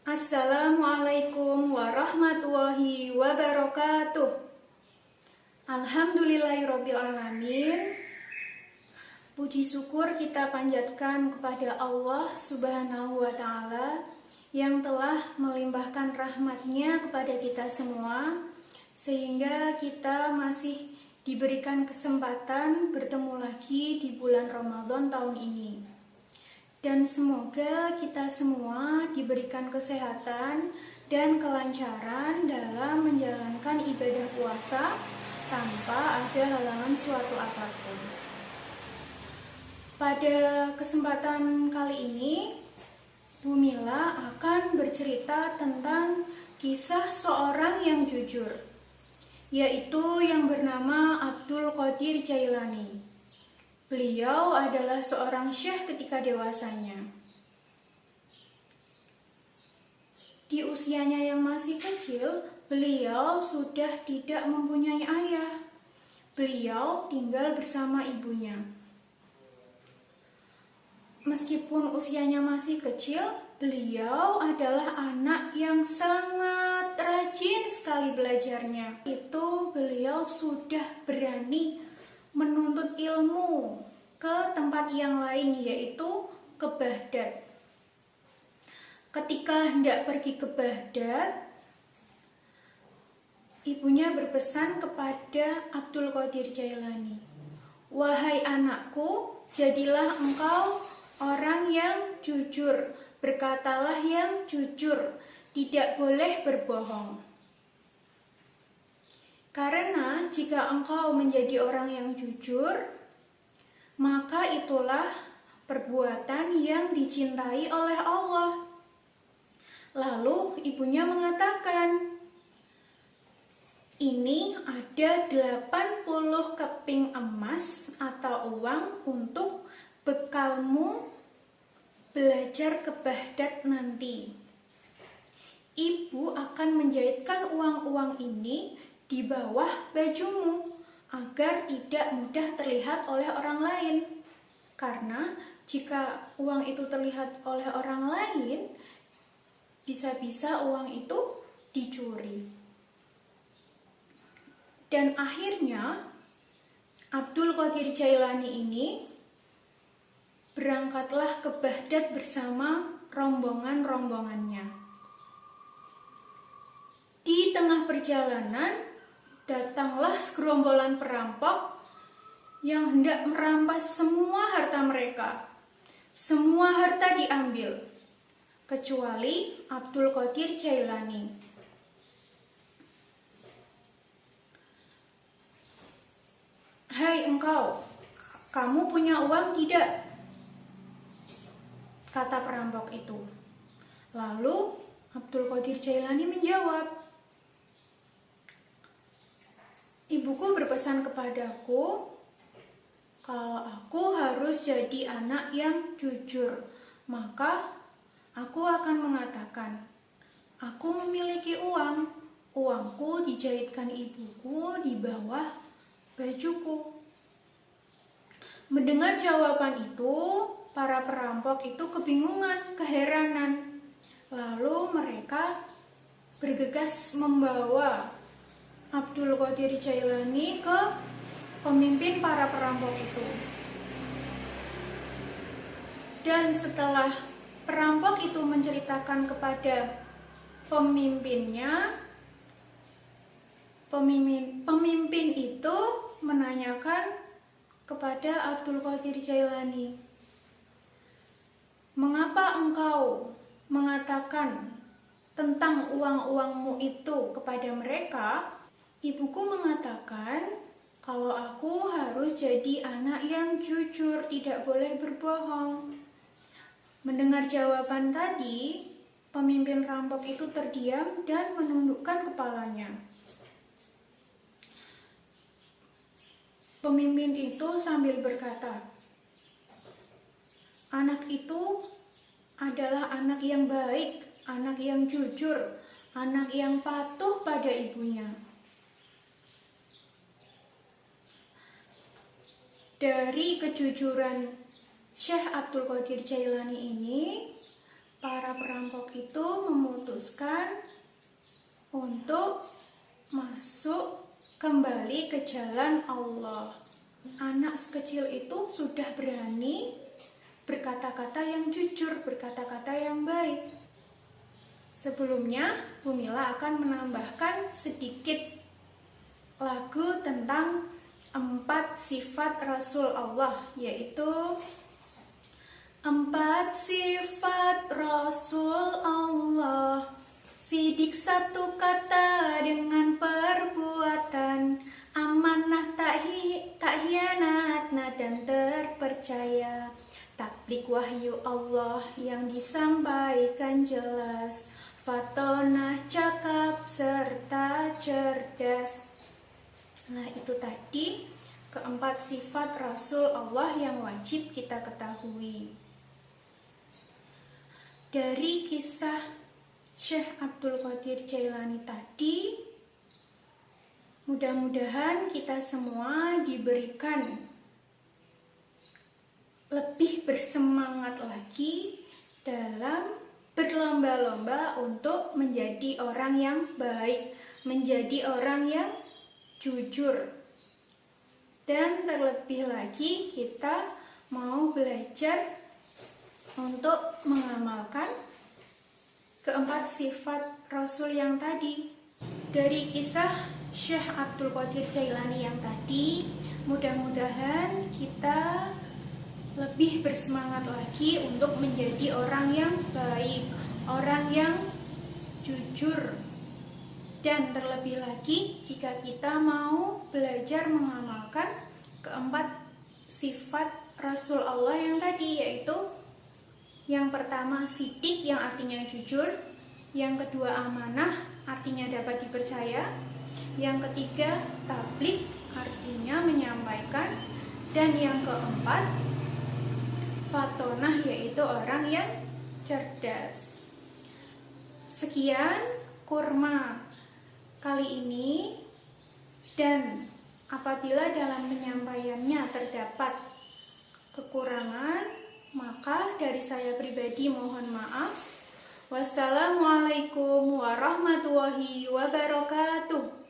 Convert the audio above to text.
Assalamualaikum warahmatullahi wabarakatuh. Alhamdulillahirrabbilalamin. Puji syukur kita panjatkan kepada Allah Subhanahu wa Ta'ala yang telah melimpahkan rahmatnya kepada kita semua, sehingga kita masih diberikan kesempatan bertemu lagi di bulan Ramadan tahun ini. Dan semoga kita semua diberikan kesehatan dan kelancaran dalam menjalankan ibadah puasa tanpa ada halangan suatu apapun. Pada kesempatan kali ini, Bu Mila akan bercerita tentang kisah seorang yang jujur, yaitu yang bernama Abdul Qadir Jailani. Beliau adalah seorang syekh ketika dewasanya. Di usianya yang masih kecil, beliau sudah tidak mempunyai ayah. Beliau tinggal bersama ibunya. Meskipun usianya masih kecil, beliau adalah anak yang sangat rajin sekali belajarnya. Itu beliau sudah berani menuntut ilmu ke tempat yang lain, yaitu ke Baghdad. Ketika hendak pergi ke Baghdad, ibunya berpesan kepada Abdul Qadir Jailani, "Wahai anakku, jadilah engkau orang yang jujur, berkatalah yang jujur, tidak boleh berbohong. Karena jika engkau menjadi orang yang jujur, maka itulah perbuatan yang dicintai oleh Allah." Lalu ibunya mengatakan, "Ini ada 80 keping emas atau uang untuk bekalmu belajar ke Baghdad nanti. Ibu akan menjahitkan uang-uang ini di bawah bajumu agar tidak mudah terlihat oleh orang lain. Karena jika uang itu terlihat oleh orang lain, bisa-bisa uang itu dicuri." Dan akhirnya Abdul Qadir Jailani ini berangkatlah ke Baghdad bersama rombongan-rombongannya. Di tengah perjalanan, datanglah segerombolan perampok yang hendak merampas semua harta mereka. Semua harta diambil, kecuali Abdul Qadir Jailani. "Hai engkau, kamu punya uang tidak?" kata perampok itu. Lalu Abdul Qadir Jailani menjawab, "Ibuku berpesan kepadaku kalau aku harus jadi anak yang jujur, maka aku akan mengatakan, aku memiliki uang, uangku dijahitkan ibuku di bawah bajuku." Mendengar jawaban itu, para perampok itu kebingungan, keheranan. Lalu mereka bergegas membawa Abdul Qadir Jailani ke pemimpin para perampok itu. Dan setelah perampok itu menceritakan kepada pemimpinnya, pemimpin itu menanyakan kepada Abdul Qadir Jailani, "Mengapa engkau mengatakan tentang uang-uangmu itu kepada mereka?" "Ibuku mengatakan kalau aku harus jadi anak yang jujur, tidak boleh berbohong." Mendengar jawaban tadi, pemimpin rampok itu terdiam dan menundukkan kepalanya. Pemimpin itu sambil berkata, "Anak itu adalah anak yang baik, anak yang jujur, anak yang patuh pada ibunya." Dari kejujuran Syekh Abdul Qadir Jailani ini, para perampok itu memutuskan untuk masuk kembali ke jalan Allah. Anak sekecil itu sudah berani berkata-kata yang jujur, berkata-kata yang baik. Sebelumnya, Bu Mila akan menambahkan sedikit lagu tentang 4 sifat Rasul Allah, yaitu 4 sifat Rasul Allah. Sidik satu kata dengan perbuatan, amanah tak hianat dan terpercaya. Tablik wahyu Allah yang disampaikan jelas, fatonah cakap serta cerdas. Nah, itu tadi keempat sifat Rasul Allah yang wajib kita ketahui. Dari kisah Syekh Abdul Qadir Jailani tadi, mudah-mudahan kita semua diberikan lebih bersemangat lagi dalam berlomba-lomba untuk menjadi orang yang baik, menjadi orang yang jujur. Dan terlebih lagi kita mau belajar untuk mengamalkan keempat sifat Rasul yang tadi. Dari kisah Syekh Abdul Qadir Jailani yang tadi, mudah-mudahan kita lebih bersemangat lagi untuk menjadi orang yang baik, orang yang jujur. Dan terlebih lagi jika kita mau belajar mengamalkan keempat sifat Rasul Allah yang tadi, yaitu yang pertama sidik, yang artinya jujur. Yang kedua amanah, artinya dapat dipercaya. Yang ketiga tablik, artinya menyampaikan. Dan yang keempat fatonah, yaitu orang yang cerdas. Sekian kurma kali ini, dan apabila dalam penyampaiannya terdapat kekurangan, maka dari saya pribadi mohon maaf. Wassalamualaikum warahmatullahi wabarakatuh.